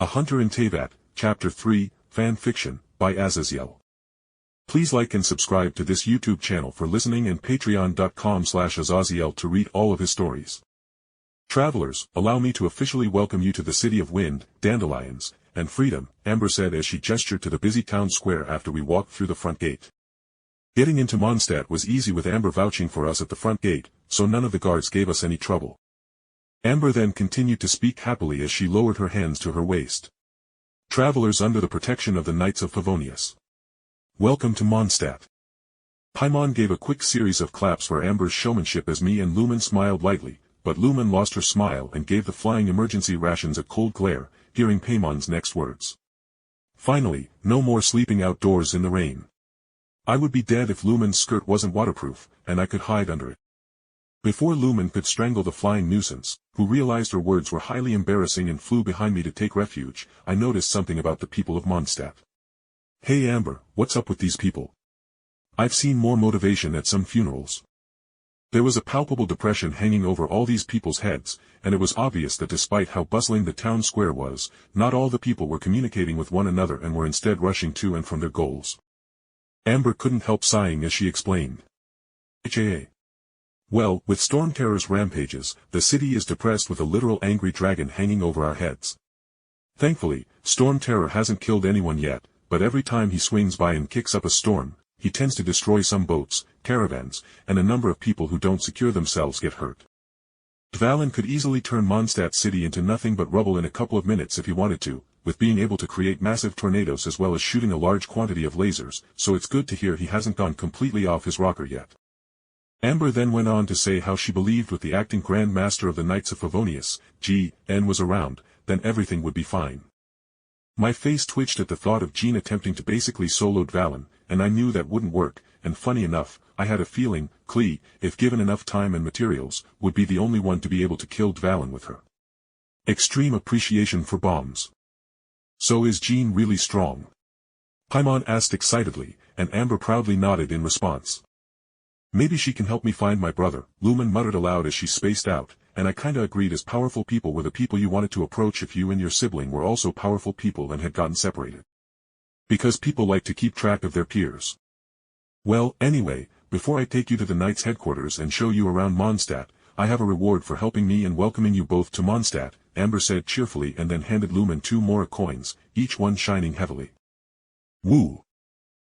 A Hunter in Teyvat, Chapter 3, Fan Fiction, by Azazyel. Please like and subscribe to this YouTube channel for listening and patreon.com/Azazyel to read all of his stories. Travelers, allow me to officially welcome you to the city of wind, dandelions, and freedom, Amber said as she gestured to the busy town square after we walked through the front gate. Getting into Mondstadt was easy with Amber vouching for us at the front gate, so none of the guards gave us any trouble. Amber then continued to speak happily as she lowered her hands to her waist. Travelers under the protection of the Knights of Favonius. Welcome to Mondstadt. Paimon gave a quick series of claps for Amber's showmanship as me and Lumen smiled lightly, but Lumen lost her smile and gave the flying emergency rations a cold glare, hearing Paimon's next words. Finally, no more sleeping outdoors in the rain. I would be dead if Lumen's skirt wasn't waterproof, and I could hide under it. Before Lumen could strangle the flying nuisance, who realized her words were highly embarrassing and flew behind me to take refuge, I noticed something about the people of Mondstadt. Hey Amber, what's up with these people? I've seen more motivation at some funerals. There was a palpable depression hanging over all these people's heads, and it was obvious that despite how bustling the town square was, not all the people were communicating with one another and were instead rushing to and from their goals. Amber couldn't help sighing as she explained. Well, with storm terror's rampages, the city is depressed with a literal angry dragon hanging over our heads. Thankfully, storm terror hasn't killed anyone yet, but every time he swings by and kicks up a storm, he tends to destroy some boats, caravans, and a number of people who don't secure themselves get hurt. Dvalin could easily turn Mondstadt city into nothing but rubble in a couple of minutes if he wanted to, with being able to create massive tornadoes as well as shooting a large quantity of lasers, so it's good to hear he hasn't gone completely off his rocker yet. Amber then went on to say how she believed with the acting Grand Master of the Knights of Favonius, G.N. was around, then everything would be fine. My face twitched at the thought of Jean attempting to basically solo Dvalin, and I knew that wouldn't work, and funny enough, I had a feeling, Klee, if given enough time and materials, would be the only one to be able to kill Dvalin with her. Extreme appreciation for bombs. So is Jean really strong? Paimon asked excitedly, and Amber proudly nodded in response. Maybe she can help me find my brother, Lumen muttered aloud as she spaced out, and I kinda agreed as powerful people were the people you wanted to approach if you and your sibling were also powerful people and had gotten separated. Because people like to keep track of their peers. Well, anyway, before I take you to the Knights headquarters and show you around Mondstadt, I have a reward for helping me and welcoming you both to Mondstadt, Amber said cheerfully and then handed Lumen 2 more coins, each one shining heavily. Woo!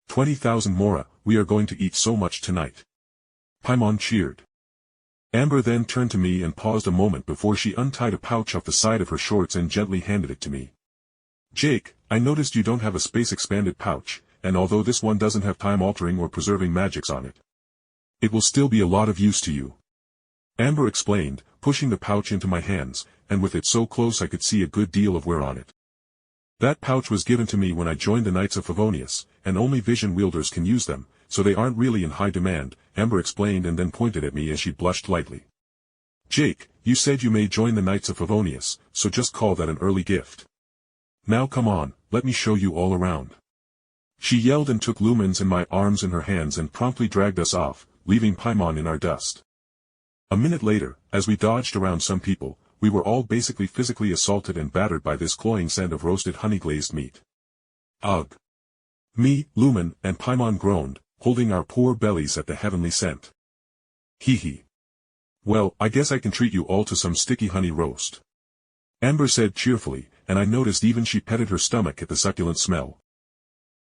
20,000 mora, we are going to eat so much tonight. Paimon cheered. Amber then turned to me and paused a moment before she untied a pouch off the side of her shorts and gently handed it to me. Jake, I noticed you don't have a space-expanded pouch, and although this one doesn't have time-altering or preserving magics on it, it will still be a lot of use to you. Amber explained, pushing the pouch into my hands, and with it so close I could see a good deal of wear on it. That pouch was given to me when I joined the Knights of Favonius, and only vision wielders can use them, so they aren't really in high demand, Amber explained and then pointed at me as she blushed lightly. Jake, you said you may join the Knights of Favonius, so just call that an early gift. Now come on, let me show you all around. She yelled and took Lumen's and my arms in her hands and promptly dragged us off, leaving Paimon in our dust. A minute later, as we dodged around some people, we were all basically physically assaulted and battered by this cloying scent of roasted honey-glazed meat. Ugh. Me, Lumen, and Paimon groaned, holding our poor bellies at the heavenly scent. Hee hee. Well, I guess I can treat you all to some sticky honey roast. Amber said cheerfully, and I noticed even she petted her stomach at the succulent smell.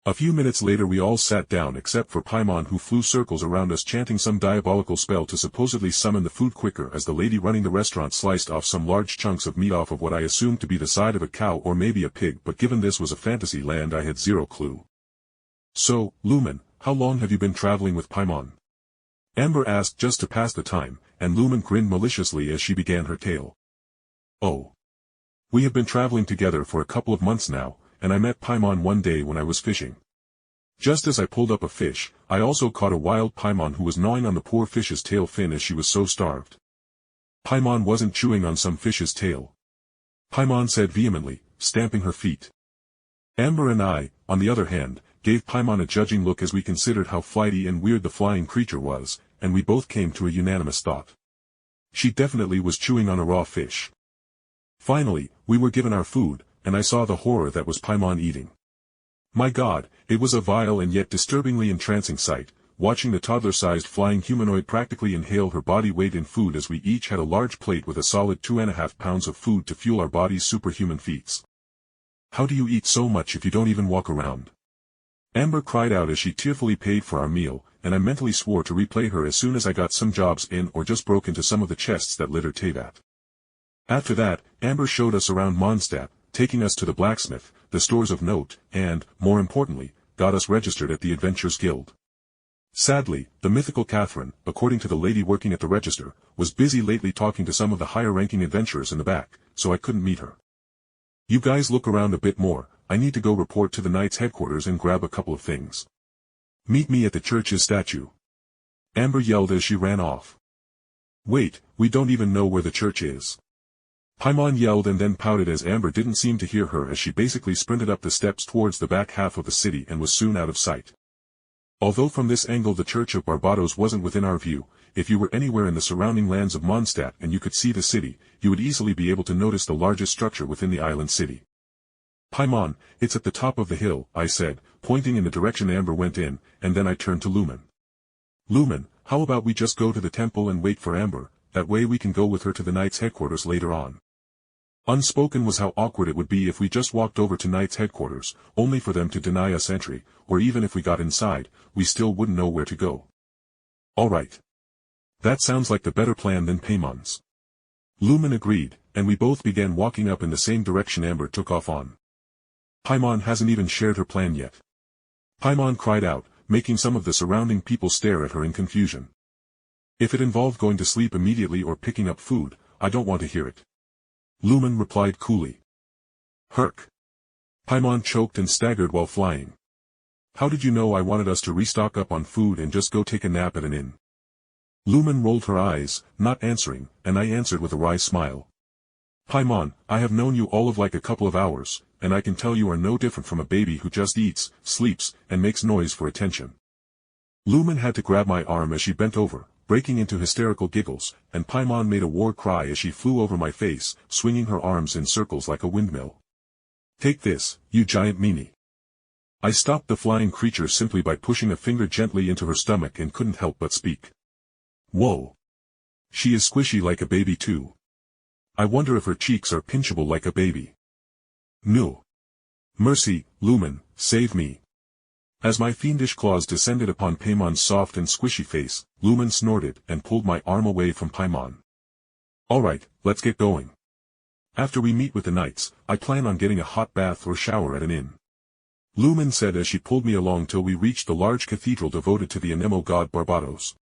A few minutes later we all sat down except for Paimon, who flew circles around us chanting some diabolical spell to supposedly summon the food quicker as the lady running the restaurant sliced off some large chunks of meat off of what I assumed to be the side of a cow or maybe a pig, but given this was a fantasy land I had zero clue. So, Lumen, how long have you been traveling with Paimon? Amber asked just to pass the time, and Lumen grinned maliciously as she began her tale. Oh. We have been traveling together for a couple of months now, and I met Paimon one day when I was fishing. Just as I pulled up a fish, I also caught a wild Paimon who was gnawing on the poor fish's tail fin as she was so starved. Paimon wasn't chewing on some fish's tail. Paimon said vehemently, stamping her feet. Amber and I, on the other hand, gave Paimon a judging look as we considered how flighty and weird the flying creature was, and we both came to a unanimous thought. She definitely was chewing on a raw fish. Finally, we were given our food, and I saw the horror that was Paimon eating. My God, it was a vile and yet disturbingly entrancing sight, watching the toddler-sized flying humanoid practically inhale her body weight in food as we each had a large plate with a solid 2.5 pounds of food to fuel our body's superhuman feats. How do you eat so much if you don't even walk around? Amber cried out as she tearfully paid for our meal, and I mentally swore to replay her as soon as I got some jobs in or just broke into some of the chests that littered Teyvat. After that, Amber showed us around Mondstadt, taking us to the blacksmith, the stores of note, and, more importantly, got us registered at the Adventurers Guild. Sadly, the mythical Catherine, according to the lady working at the register, was busy lately talking to some of the higher-ranking adventurers in the back, so I couldn't meet her. You guys look around a bit more, I need to go report to the Knights headquarters and grab a couple of things. Meet me at the church's statue. Amber yelled as she ran off. Wait, we don't even know where the church is. Paimon yelled and then pouted as Amber didn't seem to hear her as she basically sprinted up the steps towards the back half of the city and was soon out of sight. Although from this angle the Church of Barbados wasn't within our view, if you were anywhere in the surrounding lands of Mondstadt and you could see the city, you would easily be able to notice the largest structure within the island city. Paimon, it's at the top of the hill, I said, pointing in the direction Amber went in, and then I turned to Lumen. Lumen, how about we just go to the temple and wait for Amber, that way we can go with her to the Knights headquarters later on. Unspoken was how awkward it would be if we just walked over to Knights headquarters, only for them to deny us entry, or even if we got inside, we still wouldn't know where to go. Alright. That sounds like the better plan than Paimon's. Lumen agreed, and we both began walking up in the same direction Amber took off on. Paimon hasn't even shared her plan yet. Paimon cried out, making some of the surrounding people stare at her in confusion. If it involved going to sleep immediately or picking up food, I don't want to hear it. Lumen replied coolly. Herc. Paimon choked and staggered while flying. How did you know I wanted us to restock up on food and just go take a nap at an inn? Lumen rolled her eyes, not answering, and I answered with a wry smile. Paimon, I have known you all of like a couple of hours, and I can tell you are no different from a baby who just eats, sleeps, and makes noise for attention. Lumen had to grab my arm as she bent over, breaking into hysterical giggles, and Paimon made a war cry as she flew over my face, swinging her arms in circles like a windmill. Take this, you giant meanie. I stopped the flying creature simply by pushing a finger gently into her stomach and couldn't help but speak. Whoa. She is squishy like a baby too. I wonder if her cheeks are pinchable like a baby. No. Mercy, Lumen, save me. As my fiendish claws descended upon Paimon's soft and squishy face, Lumen snorted and pulled my arm away from Paimon. Alright, let's get going. After we meet with the Knights, I plan on getting a hot bath or shower at an inn. Lumen said as she pulled me along till we reached the large cathedral devoted to the Anemo god Barbados.